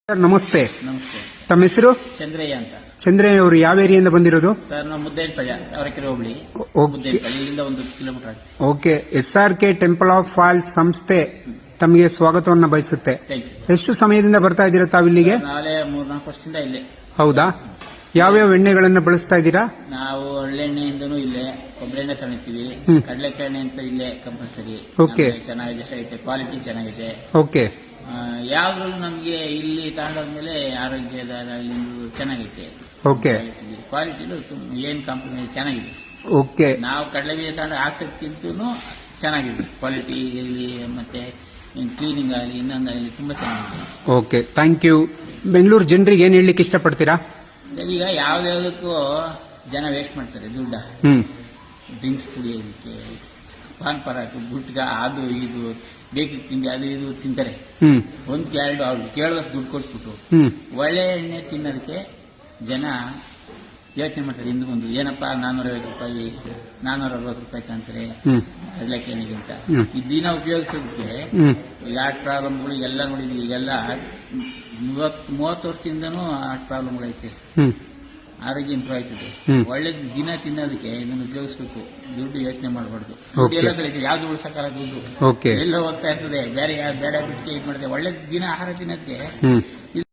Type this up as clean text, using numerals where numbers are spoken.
Sir ನಮಸ್ತೆ. ನಮಸ್ತೆ. ತಮ್ಮ ಹೆಸರು? ಚಂದ್ರಯ್ಯ ಅಂತ. ಚಂದ್ರಯ್ಯ ಅವರು ಯಾವ ಏರಿಯಿಂದ ಬಂದಿರೋದು? ಸರ್ ನಾವು ಮುದ್ದೇನಪಳ್ಳಿ, ಅವರಕೆರೆ ಹೋಬಳಿ ಮುದ್ದೇನಪಳ್ಳಿ, ಇಲ್ಲಿಂದ 1 ಕಿಲೋಮೀಟರ್ ಆಗುತ್ತೆ. Okay. SRK temple of falls ಸಂಸ್ಥೆ ತಮಗೆ ಸ್ವಾಗತವನ್ನ ಬಯಸುತ್ತೆ. Thank you. ಎಷ್ಟು ಸಮಯದಿಂದ ಬರ್ತಾ ಇದ್ದೀರಾ ತಾವಿಲ್ಲಿಗೆ? ನಾಳೆ 3-4 ವರ್ಷದಿಂದ ಇಲ್ಲೇ. ಹೌದಾ? ಯಾವ್ಯಾವ ಎಣ್ಣೆಗಳನ್ನ ಬಳಸ್ತಾ ಇದ್ದೀರಾ? ನಾವು ಒಳ್ಳೆಣ್ಣೆಯಿಂದನೂ ಇಲ್ಲೇ, ಕೊಬ್ಬರಿ ಎಣ್ಣೆ ತಗೊಳ್ತೀವಿ, ಕಡಲೆಕಾಯಿ ಎಣ್ಣೆ ಅಂತ ಇಲ್ಲೇ ಕಂಪಲ್ಸರಿ. ಓಕೆ. ಚೆನ್ನಾಗಿದೆ, ಎಷ್ಟಾಗಿದೆ, ಕ್ವಾಲಿಟಿ ಚೆನ್ನಾಗಿದೆ. ಓಕೆ. ಯಾವ್ದ್ರಲ್ಲೂ ನಮಗೆ ಇಲ್ಲಿ ತಗೊಂಡಾದ್ಮೇಲೆ ಆರೋಗ್ಯದ ಚೆನ್ನಾಗೈತೆ. ಓಕೆ. ಕ್ವಾಲಿಟಿಲು ಏನ್ ಕಂಪನಿ ಚೆನ್ನಾಗಿದೆ. ಓಕೆ. ನಾವು ಕಡಲೆ ಬೀಜ ತಗೊಂಡು ಹಾಕ್ಸೋಕ್ಕಿಂತೂ ಚೆನ್ನಾಗಿದೆ ಕ್ವಾಲಿಟಿ ಇಲ್ಲಿ, ಮತ್ತೆ ಕ್ಲೀನಿಂಗ್ ಆಗಲಿ ಇನ್ನೊಂದಾಗಲಿ ತುಂಬಾ ಚೆನ್ನಾಗಿದೆ. Okay, thank you. ಬೆಂಗಳೂರು ಜನರಿಗೆ ಏನ್ ಹೇಳಲಿಕ್ಕೆ ಇಷ್ಟಪಡ್ತೀರಾ? ಈಗ ಯಾವ್ದಾವುದಕ್ಕೂ ಜನ ವೇಸ್ಟ್ ಮಾಡ್ತಾರೆ ದುಡ್ಡ. ಡ್ರಿಂಕ್ಸ್ ಕುಡಿಯೋದಕ್ಕೆ, ಪಾನ್ ಪರಾಕು, ಗುಟ್ಗ, ಅದು ಇದು ಬೇಕಿಗೆ ತಿಂಡಿ ಅದು ಇದು ತಿಂತಾರೆ. ಒಂದು ಎರಡು ಅವ್ರು ಕೇಳುವಷ್ಟು ದುಡ್ಡು ಕೊಟ್ಬಿಟ್ಟು ಒಳ್ಳೆ ಎಣ್ಣೆ ತಿನ್ನೋದಕ್ಕೆ ಜನ ಯೋಚನೆ ಮಾಡ್ತಾರೆ. ಹಿಂದೆ ಮುಂದೆ ಏನಪ್ಪಾ 450 ರೂಪಾಯಿ 460 ರೂಪಾಯಿ ತಂತಾರೆ ಕಡಲೆಕಾಯಿ ಎಣ್ಣೆಗಿಂತ. ಈ ದಿನ ಉಪಯೋಗಿಸೋದಕ್ಕೆ ಹಾರ್ಟ್ ಪ್ರಾಬ್ಲಮ್ಗಳು ಎಲ್ಲ ನೋಡಿದ್ವಿ. ಈಗೆಲ್ಲ 30 ವರ್ಷದಿಂದನೂ ಹಾರ್ಟ್ ಪ್ರಾಬ್ಲಮ್ಗಳೈತೆ. ಆರೋಗ್ಯ ಇಂಪ್ರೂವ್ ಆಯ್ತದೆ. ಒಳ್ಳೆ ದಿನ ತಿನ್ನೋದಕ್ಕೆ ಇದನ್ನು ಉಪಯೋಗಿಸ್ಬೇಕು. ದುಡ್ಡು ಯೋಚನೆ ಮಾಡಬಾರ್ದು. ಎಲ್ಲ ಕಡೆ ಯಾವ್ದು ಉಳಿಸಕ್ಕಲ್ಲ ದುಡ್ಡು. ಎಲ್ಲ ಹೋಗ್ತಾ ಇರ್ತದೆ. ಬೇರೆ ಬೇಡ ಬಿಟ್ಟಿಗೆ ಇದು ಮಾಡಿದೆ. ಒಳ್ಳೆ ದಿನ ಆಹಾರ ತಿನ್ನೋದಕ್ಕೆ